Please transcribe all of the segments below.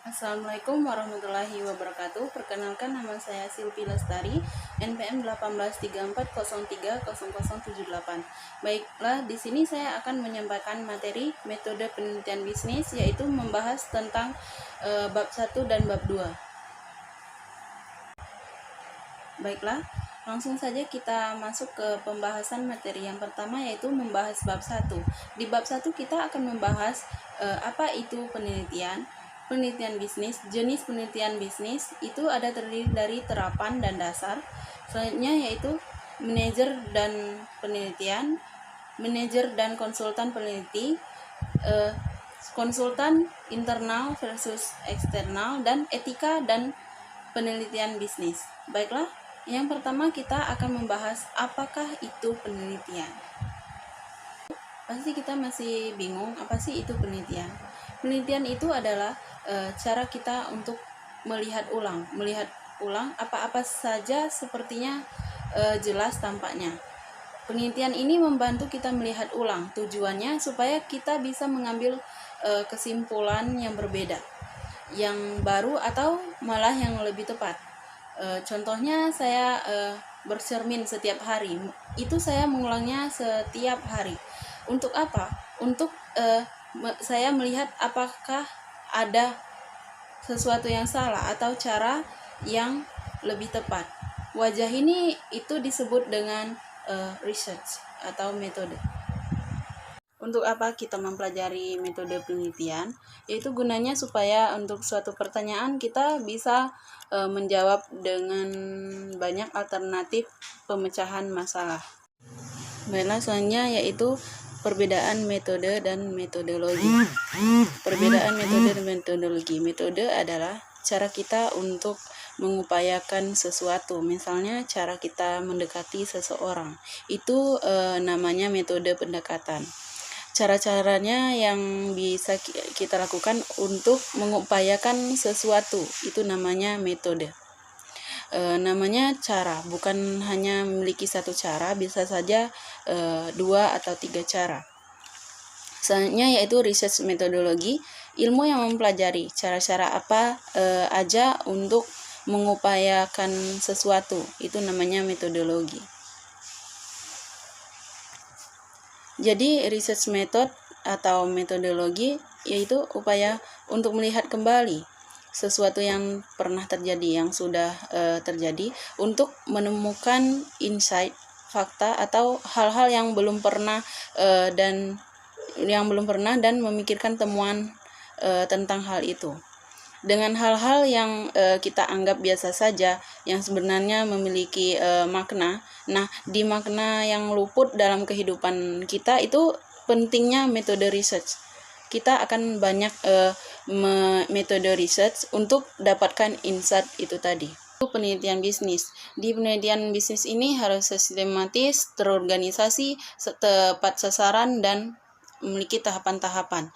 Assalamualaikum warahmatullahi wabarakatuh. Perkenalkan, nama saya Silvi Lestari, NPM 1834030078. Baiklah, di sini saya akan menyampaikan materi metode penelitian bisnis, yaitu membahas tentang bab 1 dan bab 2. Baiklah, langsung saja kita masuk ke pembahasan materi yang pertama, yaitu membahas bab 1. Di bab 1 kita akan membahas apa itu penelitian bisnis. Jenis penelitian bisnis itu ada terdiri dari terapan dan dasar. Selanjutnya yaitu manajer dan penelitian, manajer dan konsultan peneliti, konsultan internal versus eksternal, dan etika dan penelitian bisnis. Baiklah, yang pertama kita akan membahas apakah itu penelitian. Pasti kita masih bingung apa sih itu penelitian. Penelitian itu adalah cara kita untuk melihat ulang apa-apa saja sepertinya jelas tampaknya. Penelitian ini membantu kita melihat ulang, tujuannya supaya kita bisa mengambil kesimpulan yang berbeda, yang baru, atau malah yang lebih tepat. Contohnya saya bercermin setiap hari, itu saya mengulangnya setiap hari. Untuk apa? Untuk saya melihat apakah ada sesuatu yang salah atau cara yang lebih tepat. Wajah ini itu disebut dengan research atau metode. Untuk apa kita mempelajari metode penelitian? Yaitu gunanya supaya untuk suatu pertanyaan kita bisa menjawab dengan banyak alternatif pemecahan masalah. Baiklah, selanjutnya yaitu perbedaan metode dan metodologi. Perbedaan metode dan metodologi. Metode adalah cara kita untuk mengupayakan sesuatu. Misalnya cara kita mendekati seseorang. Itu namanya metode pendekatan. Cara-caranya yang bisa kita lakukan untuk mengupayakan sesuatu, itu namanya metode. Namanya cara, bukan hanya memiliki satu cara, bisa saja 2 atau 3 cara. Selanjutnya yaitu research metodologi, ilmu yang mempelajari cara-cara apa aja untuk mengupayakan sesuatu, itu namanya metodologi. Jadi research method atau metodologi yaitu upaya untuk melihat kembali sesuatu yang pernah terjadi, yang sudah terjadi, untuk menemukan insight, fakta, atau hal-hal yang belum pernah dan memikirkan temuan tentang hal itu. Dengan hal-hal yang kita anggap biasa saja, yang sebenarnya memiliki makna. Nah, di makna yang luput dalam kehidupan kita itu pentingnya metode research. Kita akan banyak metode research untuk dapatkan insight itu tadi. Penelitian bisnis. Di penelitian bisnis ini harus sistematis, terorganisasi, tepat sasaran, dan memiliki tahapan-tahapan.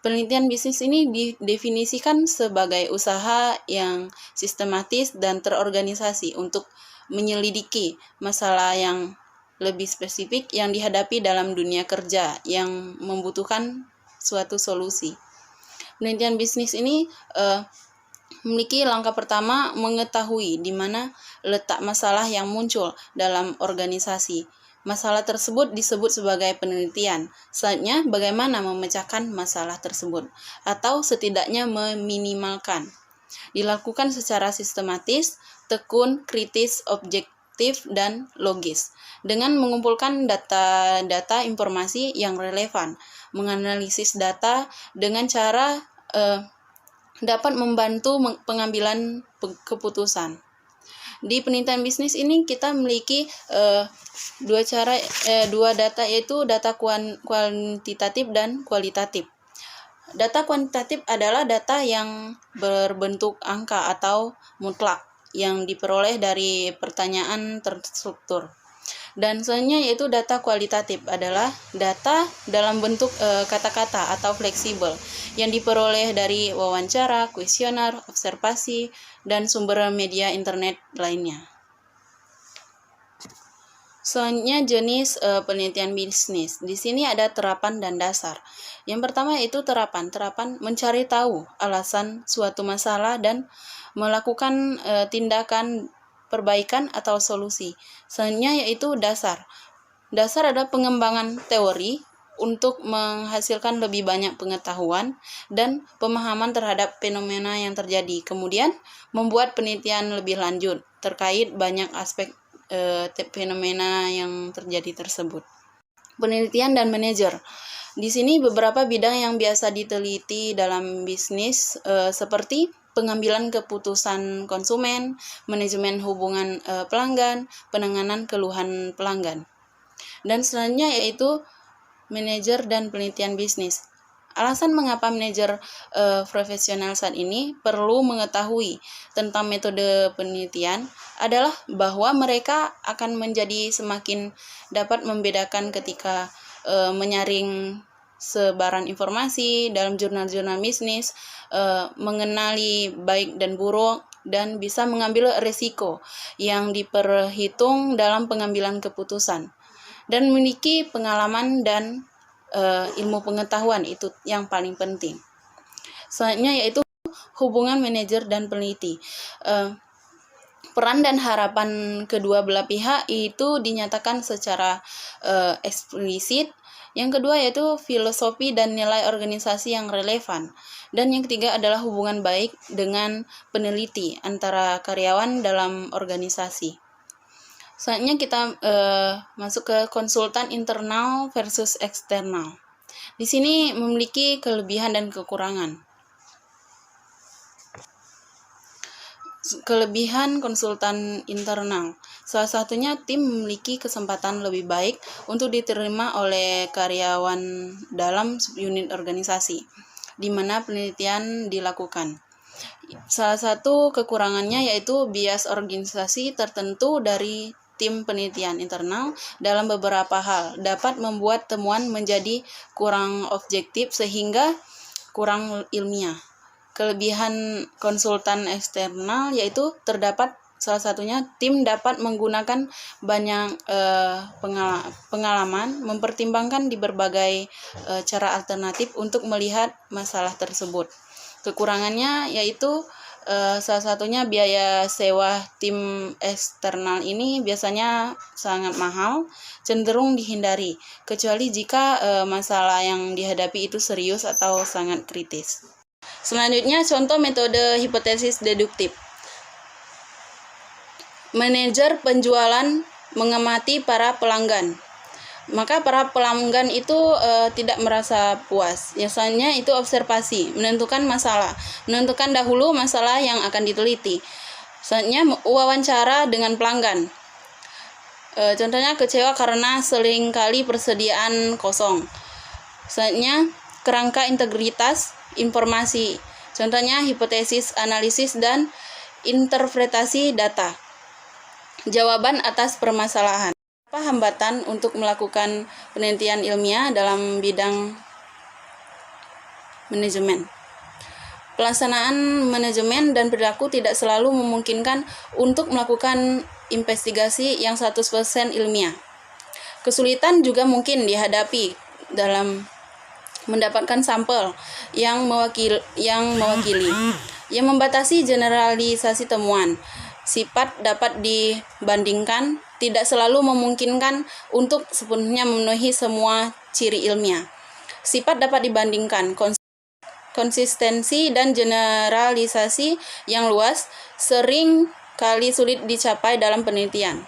Penelitian bisnis ini didefinisikan sebagai usaha yang sistematis dan terorganisasi untuk menyelidiki masalah yang lebih spesifik yang dihadapi dalam dunia kerja yang membutuhkan suatu solusi. Penelitian bisnis ini memiliki langkah pertama, mengetahui di mana letak masalah yang muncul dalam organisasi. Masalah tersebut disebut sebagai penelitian. Selanjutnya, bagaimana memecahkan masalah tersebut, atau setidaknya meminimalkan. Dilakukan secara sistematis, tekun, kritis, objektif, dan logis. Dengan mengumpulkan data informasi yang relevan, menganalisis data dengan cara dapat membantu pengambilan keputusan. Di penelitian bisnis ini kita memiliki dua data, yaitu data kuantitatif dan kualitatif. Data kuantitatif adalah data yang berbentuk angka atau mutlak yang diperoleh dari pertanyaan terstruktur. Dan selanjutnya yaitu data kualitatif adalah data dalam bentuk kata-kata atau fleksibel yang diperoleh dari wawancara, kuesioner, observasi, dan sumber media internet lainnya. Selanjutnya jenis penelitian bisnis. Di sini ada terapan dan dasar. Yang pertama yaitu terapan. Terapan mencari tahu alasan suatu masalah dan melakukan tindakan perbaikan atau solusi. Selanjutnya yaitu dasar. Dasar adalah pengembangan teori untuk menghasilkan lebih banyak pengetahuan dan pemahaman terhadap fenomena yang terjadi. Kemudian membuat penelitian lebih lanjut terkait banyak aspek fenomena yang terjadi tersebut. Penelitian dan manajer. Di sini beberapa bidang yang biasa diteliti dalam bisnis seperti pengambilan keputusan konsumen, manajemen hubungan pelanggan, penanganan keluhan pelanggan. Dan selanjutnya yaitu manajer dan penelitian bisnis. Alasan mengapa manajer profesional saat ini perlu mengetahui tentang metode penelitian adalah bahwa mereka akan menjadi semakin dapat membedakan ketika menyaring sebaran informasi dalam jurnal-jurnal bisnis, mengenali baik dan buruk, dan bisa mengambil risiko yang diperhitung dalam pengambilan keputusan, dan memiliki pengalaman dan ilmu pengetahuan, itu yang paling penting. Selanjutnya yaitu hubungan manajer dan peneliti. Peran dan harapan kedua belah pihak itu dinyatakan secara eksplisit. Yang kedua yaitu filosofi dan nilai organisasi yang relevan. Dan yang ketiga adalah hubungan baik dengan peneliti antara karyawan dalam organisasi. Selanjutnya kita masuk ke konsultan internal versus eksternal. Di sini memiliki kelebihan dan kekurangan. Kelebihan konsultan internal. Salah satunya tim memiliki kesempatan lebih baik untuk diterima oleh karyawan dalam subunit organisasi di mana penelitian dilakukan. Salah satu kekurangannya yaitu bias organisasi tertentu dari tim penelitian internal dalam beberapa hal dapat membuat temuan menjadi kurang objektif sehingga kurang ilmiah. Kelebihan konsultan eksternal yaitu terdapat salah satunya tim dapat menggunakan banyak pengalaman, mempertimbangkan di berbagai cara alternatif untuk melihat masalah tersebut. Kekurangannya yaitu salah satunya biaya sewa tim eksternal ini biasanya sangat mahal, cenderung dihindari, kecuali jika masalah yang dihadapi itu serius atau sangat kritis. Selanjutnya contoh metode hipotesis deduktif. Manajer penjualan mengamati para pelanggan. Maka para pelanggan itu tidak merasa puas. Biasanya itu observasi, menentukan dahulu masalah yang akan diteliti. Selanjutnya wawancara dengan pelanggan. Contohnya kecewa karena seringkali persediaan kosong. Selanjutnya kerangka integritas informasi. Contohnya hipotesis, analisis, dan interpretasi data. Jawaban atas permasalahan. Apa hambatan untuk melakukan penelitian ilmiah dalam bidang manajemen? Pelaksanaan manajemen dan perilaku tidak selalu memungkinkan untuk melakukan investigasi yang 100% ilmiah. Kesulitan juga mungkin dihadapi dalam mendapatkan sampel yang mewakili, yang membatasi generalisasi temuan. Sifat dapat dibandingkan, tidak selalu memungkinkan untuk sepenuhnya memenuhi semua ciri ilmiah. Sifat dapat dibandingkan, konsistensi dan generalisasi yang luas sering kali sulit dicapai dalam penelitian.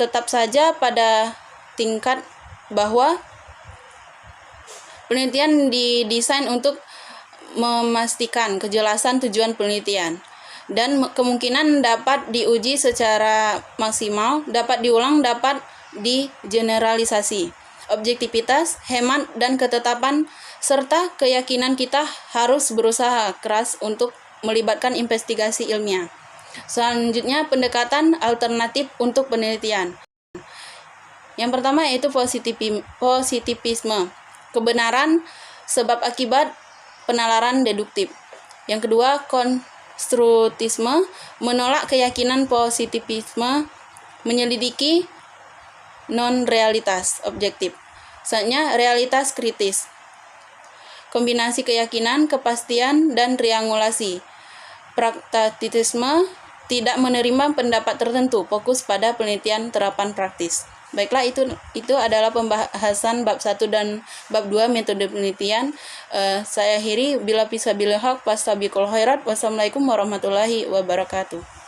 Tetap saja pada tingkat bahwa penelitian didesain untuk memastikan kejelasan tujuan penelitian dan kemungkinan dapat diuji secara maksimal, dapat diulang, dapat digeneralisasi. Objektivitas, hemat, dan ketetapan serta keyakinan kita harus berusaha keras untuk melibatkan investigasi ilmiah. Selanjutnya, pendekatan alternatif untuk penelitian. Yang pertama yaitu positivisme, kebenaran sebab akibat penalaran deduktif. Yang kedua, konstruktivisme, menolak keyakinan positivisme, menyelidiki non-realitas objektif. Selanjutnya, realitas kritis. Kombinasi keyakinan, kepastian, dan triangulasi. Pragmatisme tidak menerima pendapat tertentu, fokus pada penelitian terapan praktis. Baiklah, itu adalah pembahasan bab 1 dan bab 2 metode penelitian. Saya akhiri, bila bisa bila haq, fastabiqul khairat. Wassalamualaikum warahmatullahi wabarakatuh.